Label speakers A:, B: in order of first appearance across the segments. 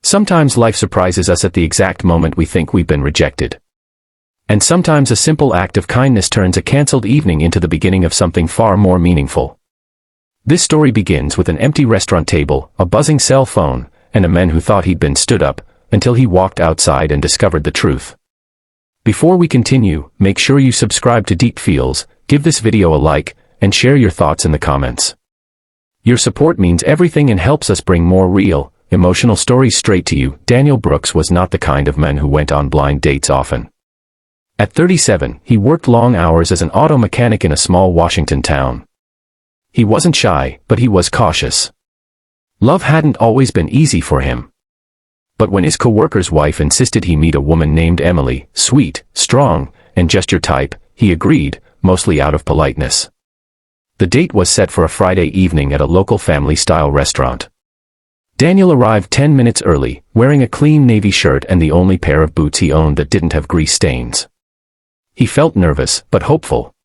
A: Sometimes life surprises us at the exact moment we think we've been rejected. And sometimes a simple act of kindness turns a cancelled evening into the beginning of something far more meaningful. This story begins with an empty restaurant table, a buzzing cell phone, and a man who thought he'd been stood up, until he walked outside and discovered the truth. Before we continue, make sure you subscribe to Deep Feels, give this video a like, and share your thoughts in the comments. Your support means everything and helps us bring more real, emotional stories straight to you. Daniel Brooks was not the kind of man who went on blind dates often. At 37, he worked long hours as an auto mechanic in a small Washington town. He wasn't shy, but he was cautious. Love hadn't always been easy for him. But when his coworker's wife insisted he meet a woman named Emily, sweet, strong, and just your type, he agreed, mostly out of politeness. The date was set for a Friday evening at a local family-style restaurant. Daniel arrived 10 minutes early, wearing a clean navy shirt and the only pair of boots he owned that didn't have grease stains. He felt nervous, but hopeful.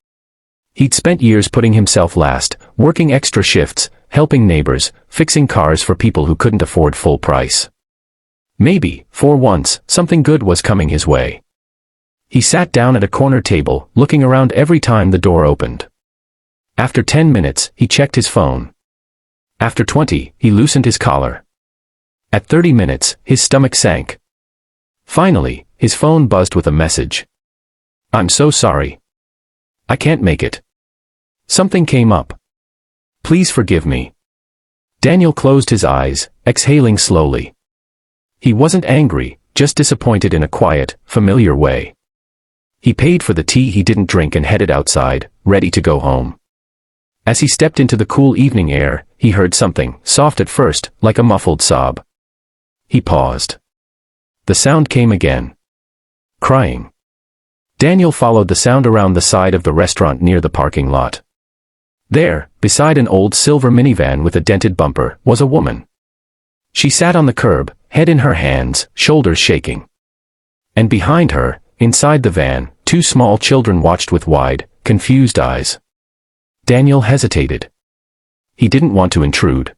A: He'd spent years putting himself last, working extra shifts, helping neighbors, fixing cars for people who couldn't afford full price. Maybe, for once, something good was coming his way. He sat down at a corner table, looking around every time the door opened. After 10 minutes, he checked his phone. After 20, he loosened his collar. At 30 minutes, his stomach sank. Finally, his phone buzzed with a message. "I'm so sorry. I can't make it. Something came up. Please forgive me." Daniel closed his eyes, exhaling slowly. He wasn't angry, just disappointed in a quiet, familiar way. He paid for the tea he didn't drink and headed outside, ready to go home. As he stepped into the cool evening air, he heard something, soft at first, like a muffled sob. He paused. The sound came again. Crying. Daniel followed the sound around the side of the restaurant near the parking lot. There, beside an old silver minivan with a dented bumper, was a woman. She sat on the curb, head in her hands, shoulders shaking. And behind her, inside the van, two small children watched with wide, confused eyes. Daniel hesitated. He didn't want to intrude.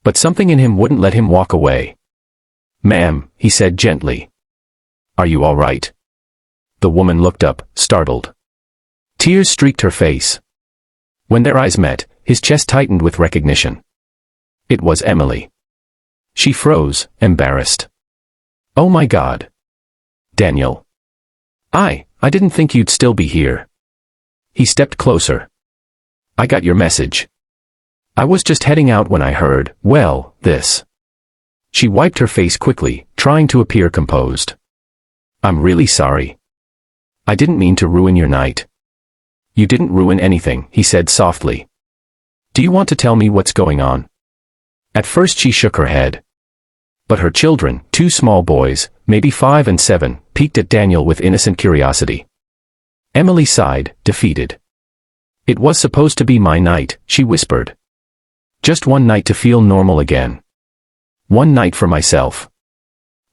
A: But something in him wouldn't let him walk away. "Ma'am," he said gently. "Are you all right?" The woman looked up, startled. Tears streaked her face. When their eyes met, his chest tightened with recognition. It was Emily. She froze, embarrassed. "Oh my God. Daniel. I didn't think you'd still be here." He stepped closer. "I got your message. I was just heading out when I heard, well, this." She wiped her face quickly, trying to appear composed. "I'm really sorry. I didn't mean to ruin your night." "You didn't ruin anything," he said softly. "Do you want to tell me what's going on?" At first she shook her head. But her children, two small boys, maybe 5 and 7, peeked at Daniel with innocent curiosity. Emily sighed, defeated. "It was supposed to be my night," she whispered. "Just one night to feel normal again. One night for myself.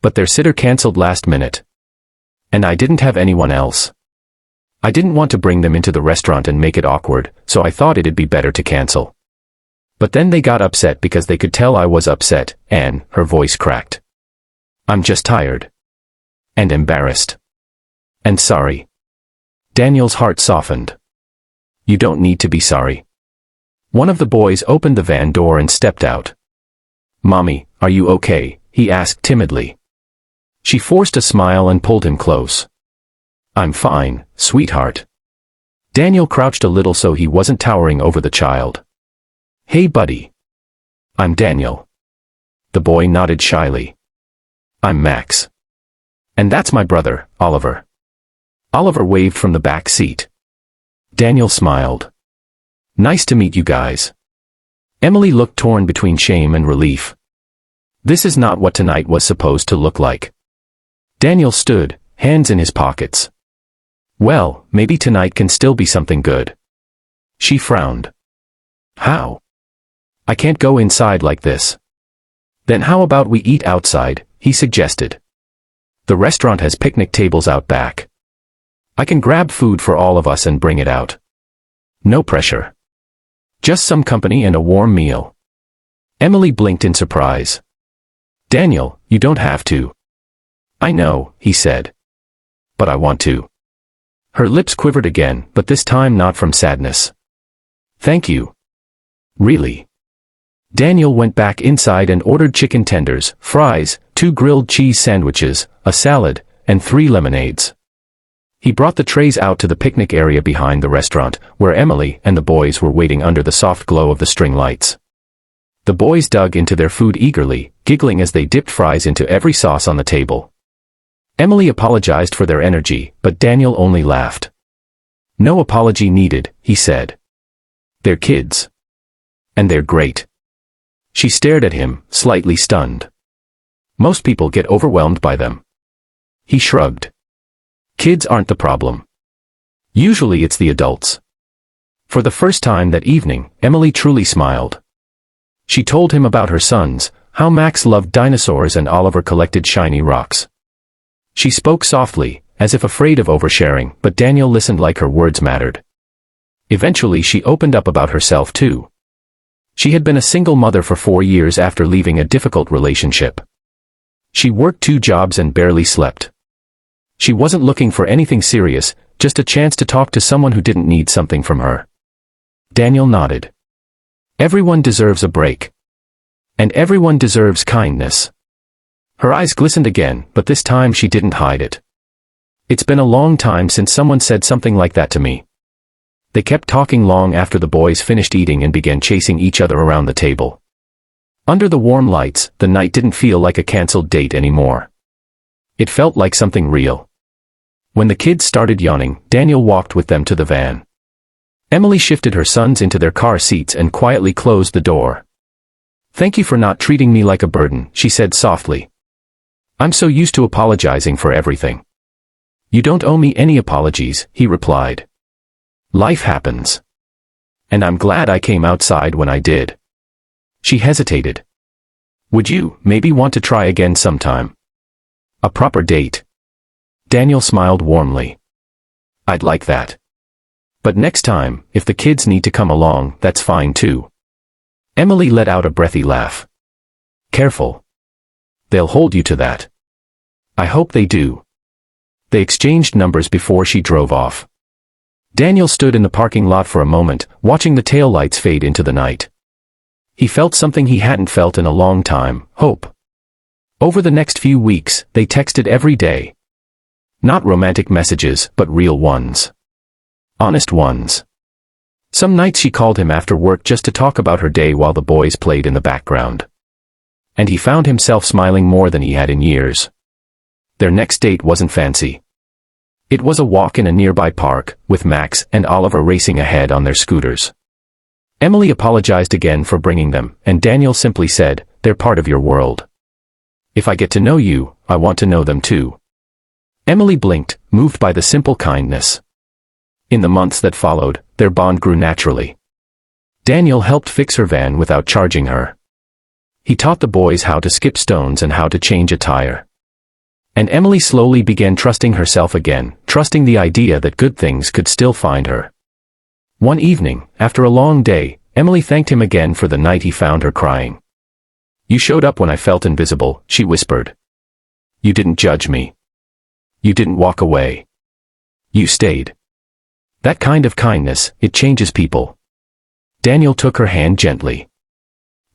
A: But their sitter canceled last minute. And I didn't have anyone else. I didn't want to bring them into the restaurant and make it awkward, so I thought it'd be better to cancel. But then they got upset because they could tell I was upset, and," her voice cracked. "I'm just tired. And embarrassed. And sorry." Daniel's heart softened. "You don't need to be sorry." One of the boys opened the van door and stepped out. "Mommy, are you okay?" he asked timidly. She forced a smile and pulled him close. "I'm fine, sweetheart." Daniel crouched a little so he wasn't towering over the child. "Hey buddy. I'm Daniel." The boy nodded shyly. "I'm Max. And that's my brother, Oliver." Oliver waved from the back seat. Daniel smiled. "Nice to meet you guys." Emily looked torn between shame and relief. This is not what tonight was supposed to look like. Daniel stood, hands in his pockets. Well, maybe tonight can still be something good. She frowned. How? I can't go inside like this. Then how about we eat outside, he suggested. The restaurant has picnic tables out back. I can grab food for all of us and bring it out. No pressure. Just some company and a warm meal. Emily blinked in surprise. Daniel, You don't have to. I know, he said. But I want to. Her lips quivered again, but this time not from sadness. Thank you. Really? Daniel went back inside and ordered chicken tenders, fries, 2 grilled cheese sandwiches, a salad, and 3 lemonades. He brought the trays out to the picnic area behind the restaurant, where Emily and the boys were waiting under the soft glow of the string lights. The boys dug into their food eagerly, giggling as they dipped fries into every sauce on the table. Emily apologized for their energy, but Daniel only laughed. No apology needed, he said. They're kids. And they're great. She stared at him, slightly stunned. Most people get overwhelmed by them. He shrugged. Kids aren't the problem. Usually it's the adults. For the first time that evening, Emily truly smiled. She told him about her sons, how Max loved dinosaurs and Oliver collected shiny rocks. She spoke softly, as if afraid of oversharing, but Daniel listened like her words mattered. Eventually she opened up about herself too. She had been a single mother for 4 years after leaving a difficult relationship. She worked 2 jobs and barely slept. She wasn't looking for anything serious, just a chance to talk to someone who didn't need something from her. Daniel nodded. Everyone deserves a break. And everyone deserves kindness. Her eyes glistened again, but this time she didn't hide it. It's been a long time since someone said something like that to me. They kept talking long after the boys finished eating and began chasing each other around the table. Under the warm lights, the night didn't feel like a canceled date anymore. It felt like something real. When the kids started yawning, Daniel walked with them to the van. Emily shifted her sons into their car seats and quietly closed the door. Thank you for not treating me like a burden, she said softly. I'm so used to apologizing for everything. You don't owe me any apologies, he replied. Life happens. And I'm glad I came outside when I did. She hesitated. Would you, maybe want to try again sometime? A proper date. Daniel smiled warmly. I'd like that. But next time, if the kids need to come along, that's fine too. Emily let out a breathy laugh. Careful. They'll hold you to that. I hope they do. They exchanged numbers before she drove off. Daniel stood in the parking lot for a moment, watching the taillights fade into the night. He felt something he hadn't felt in a long time, hope. Over the next few weeks, they texted every day. Not romantic messages, but real ones. Honest ones. Some nights she called him after work just to talk about her day while the boys played in the background. And he found himself smiling more than he had in years. Their next date wasn't fancy. It was a walk in a nearby park, with Max and Oliver racing ahead on their scooters. Emily apologized again for bringing them, and Daniel simply said, they're part of your world. If I get to know you, I want to know them too. Emily blinked, moved by the simple kindness. In the months that followed, their bond grew naturally. Daniel helped fix her van without charging her. He taught the boys how to skip stones and how to change a tire. And Emily slowly began trusting herself again, trusting the idea that good things could still find her. One evening, after a long day, Emily thanked him again for the night he found her crying. You showed up when I felt invisible, she whispered. You didn't judge me. You didn't walk away. You stayed. That kind of kindness, it changes people. Daniel took her hand gently.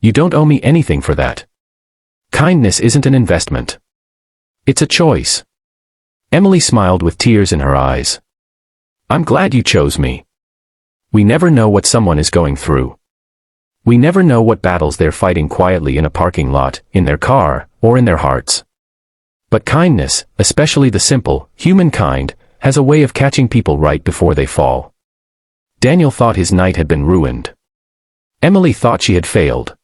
A: You don't owe me anything for that. Kindness isn't an investment. It's a choice. Emily smiled with tears in her eyes. I'm glad you chose me. We never know what someone is going through. We never know what battles they're fighting quietly in a parking lot, in their car, or in their hearts. But kindness, especially the simple, human kind, has a way of catching people right before they fall. Daniel thought his night had been ruined. Emily thought she had failed.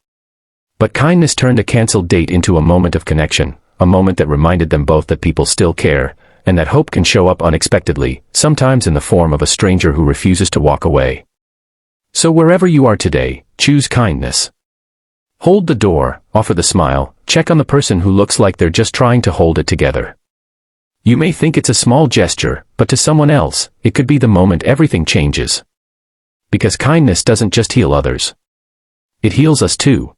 A: But kindness turned a canceled date into a moment of connection, a moment that reminded them both that people still care, and that hope can show up unexpectedly, sometimes in the form of a stranger who refuses to walk away. So wherever you are today, choose kindness. Hold the door, offer the smile, check on the person who looks like they're just trying to hold it together. You may think it's a small gesture, but to someone else, it could be the moment everything changes. Because kindness doesn't just heal others. It heals us too.